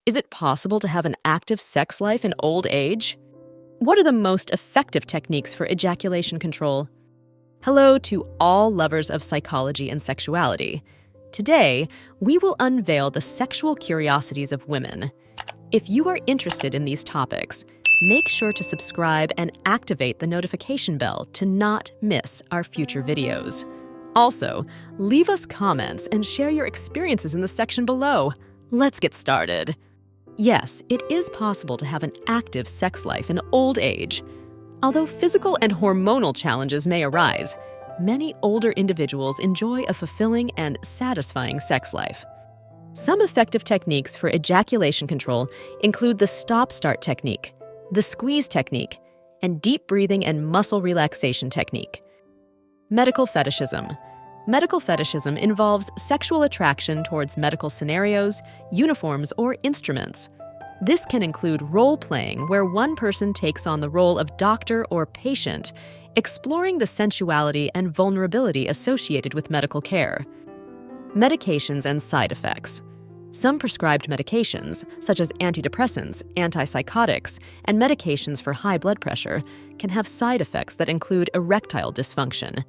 Is it possible to have an active sex life in old age? What are the most effective techniques for ejaculation control? Hello to all lovers of psychology and sexuality. Today, we will unveil the sexual curiosities of women. If you are interested in these topics, make sure to subscribe and activate the notification bell to not miss our future videos. Also, leave us comments and share your experiences in the section below. Let's get started. Yes, it is possible to have an active sex life in old age. Although physical and hormonal challenges may arise, many older individuals enjoy a fulfilling and satisfying sex life. Some effective techniques for ejaculation control include the stop-start technique, the squeeze technique, and deep breathing and muscle relaxation technique. Medical fetishism. Medical fetishism involves sexual attraction towards medical scenarios, uniforms, or instruments. This can include role-playing, where one person takes on the role of doctor or patient, exploring the sensuality and vulnerability associated with medical care. Medications and side effects. Some prescribed medications, such as antidepressants, antipsychotics, and medications for high blood pressure, can have side effects that include erectile dysfunction.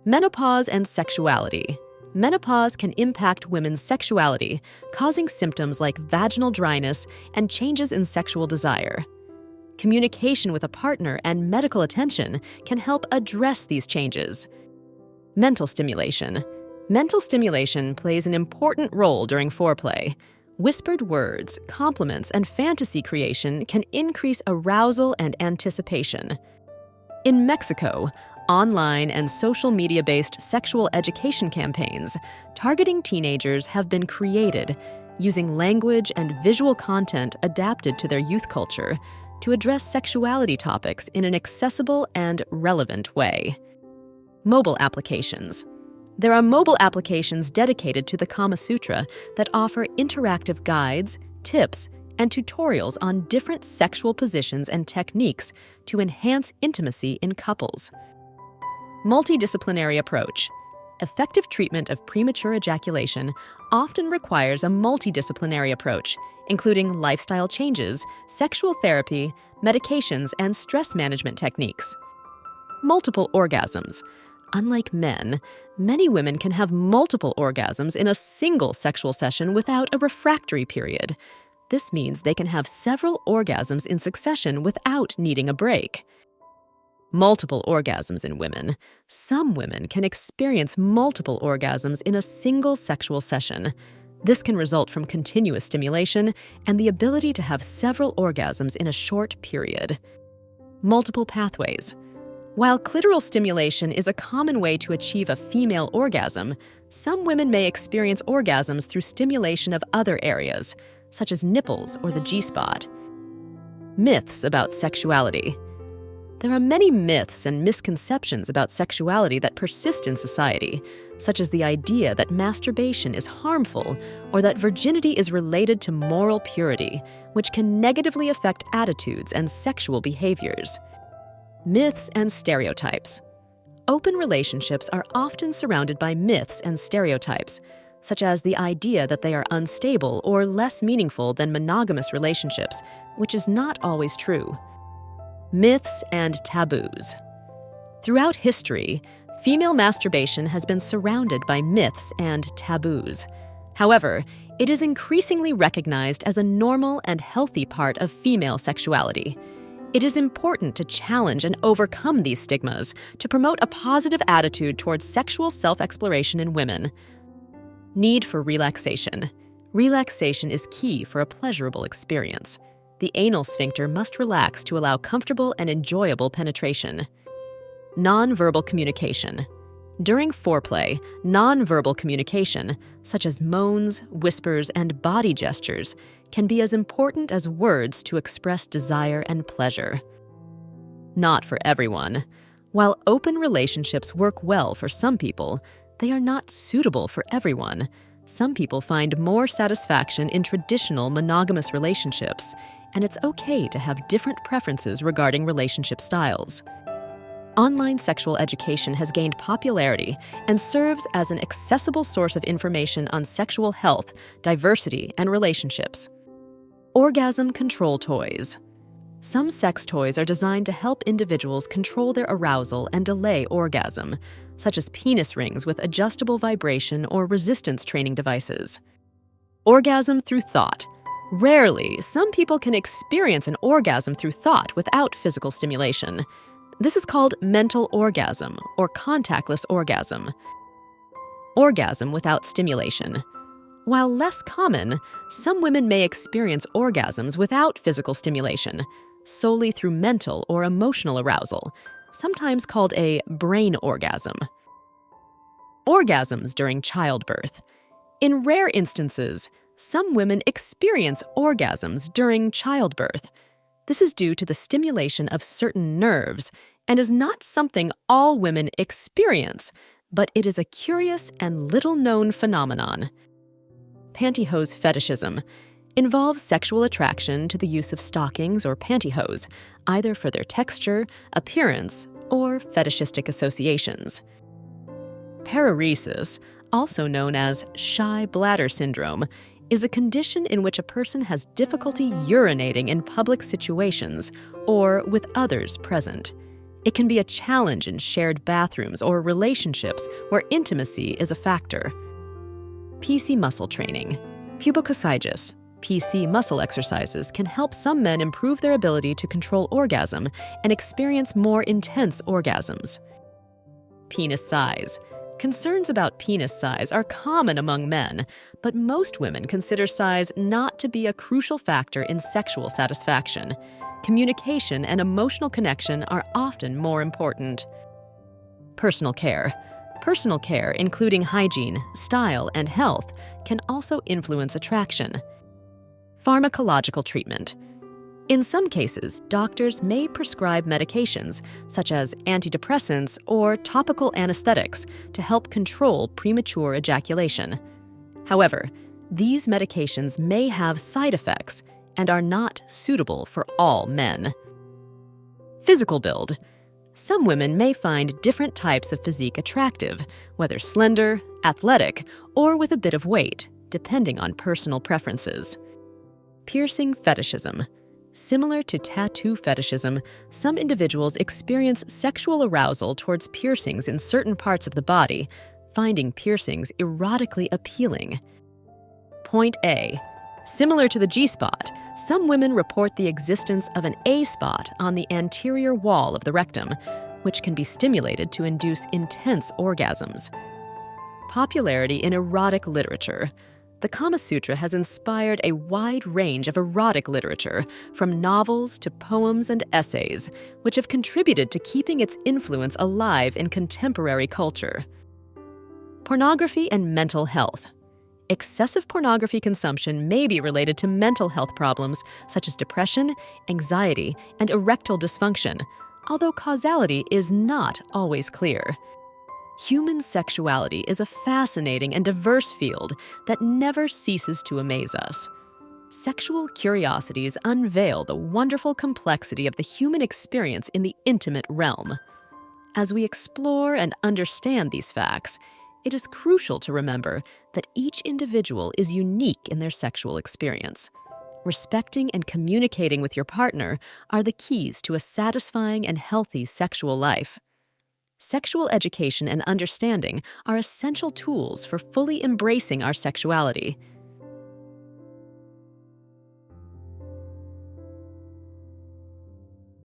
Menopause and sexuality. Menopause can impact women's sexuality, causing symptoms like vaginal dryness and changes in sexual desire. Communication with a partner and medical attention can help address these changes. Mental stimulation. Mental stimulation plays an important role during foreplay. Whispered words, compliments, and fantasy creation can increase arousal and anticipation. In Mexico, online and social media-based sexual education campaigns targeting teenagers have been created using language and visual content adapted to their youth culture to address sexuality topics in an accessible and relevant way. Mobile applications. There are mobile applications dedicated to the Kama Sutra that offer interactive guides, tips, and tutorials on different sexual positions and techniques to enhance intimacy in couples. Multidisciplinary approach. Effective treatment of premature ejaculation often requires a multidisciplinary approach, including lifestyle changes, sexual therapy, medications, and stress management techniques. Multiple orgasms. Unlike men, many women can have multiple orgasms in a single sexual session without a refractory period. This means they can have several orgasms in succession without needing a break. Multiple orgasms in women. Some women can experience multiple orgasms in a single sexual session. This can result from continuous stimulation and the ability to have several orgasms in a short period. Multiple pathways. While clitoral stimulation is a common way to achieve a female orgasm, some women may experience orgasms through stimulation of other areas, such as nipples or the G-spot. Myths about sexuality. There are many myths and misconceptions about sexuality that persist in society, such as the idea that masturbation is harmful or that virginity is related to moral purity, which can negatively affect attitudes and sexual behaviors. Myths and stereotypes. Open relationships are often surrounded by myths and stereotypes, such as the idea that they are unstable or less meaningful than monogamous relationships, which is not always true. Myths and taboos. Throughout history, female masturbation has been surrounded by myths and taboos. However, it is increasingly recognized as a normal and healthy part of female sexuality. It is important to challenge and overcome these stigmas to promote a positive attitude towards sexual self-exploration in women. Need for relaxation. Relaxation is key for a pleasurable experience. The anal sphincter must relax to allow comfortable and enjoyable penetration. Nonverbal communication. During foreplay, nonverbal communication, such as moans, whispers, and body gestures, can be as important as words to express desire and pleasure. Not for everyone. While open relationships work well for some people, they are not suitable for everyone. Some people find more satisfaction in traditional monogamous relationships, and it's okay to have different preferences regarding relationship styles. Online sexual education has gained popularity and serves as an accessible source of information on sexual health, diversity, and relationships. Orgasm control toys. Some sex toys are designed to help individuals control their arousal and delay orgasm, such as penis rings with adjustable vibration or resistance training devices. Orgasm through thought. Rarely, some people can experience an orgasm through thought without physical stimulation. This is called mental orgasm or contactless orgasm. Orgasm without stimulation. While less common, some women may experience orgasms without physical stimulation, solely through mental or emotional arousal, sometimes called a brain orgasm. Orgasms during childbirth. In rare instances, some women experience orgasms during childbirth. This is due to the stimulation of certain nerves and is not something all women experience, but it is a curious and little-known phenomenon. Pantyhose fetishism involves sexual attraction to the use of stockings or pantyhose, either for their texture, appearance, or fetishistic associations. Paresis, also known as shy bladder syndrome, is a condition in which a person has difficulty urinating in public situations or with others present. It can be a challenge in shared bathrooms or relationships where intimacy is a factor. PC muscle training. Pubococcygeus, PC muscle exercises can help some men improve their ability to control orgasm and experience more intense orgasms. Penis size. Concerns about penis size are common among men, but most women consider size not to be a crucial factor in sexual satisfaction. Communication and emotional connection are often more important. Personal care. Personal care, including hygiene, style, and health, can also influence attraction. Pharmacological treatment. In some cases, doctors may prescribe medications, such as antidepressants or topical anesthetics, to help control premature ejaculation. However, these medications may have side effects and are not suitable for all men. Physical build. Some women may find different types of physique attractive, whether slender, athletic, or with a bit of weight, depending on personal preferences. Piercing fetishism. Similar to tattoo fetishism, some individuals experience sexual arousal towards piercings in certain parts of the body, finding piercings erotically appealing. Point A. Similar to the G-spot, some women report the existence of an A-spot on the anterior wall of the rectum, which can be stimulated to induce intense orgasms. Popularity in erotic literature. The Kama Sutra has inspired a wide range of erotic literature, from novels to poems and essays, which have contributed to keeping its influence alive in contemporary culture. Pornography and mental health. Excessive pornography consumption may be related to mental health problems such as depression, anxiety, and erectile dysfunction, although causality is not always clear. Human sexuality is a fascinating and diverse field that never ceases to amaze us. Sexual curiosities unveil the wonderful complexity of the human experience in the intimate realm. As we explore and understand these facts, it is crucial to remember that each individual is unique in their sexual experience. Respecting and communicating with your partner are the keys to a satisfying and healthy sexual life. Sexual education and understanding are essential tools for fully embracing our sexuality.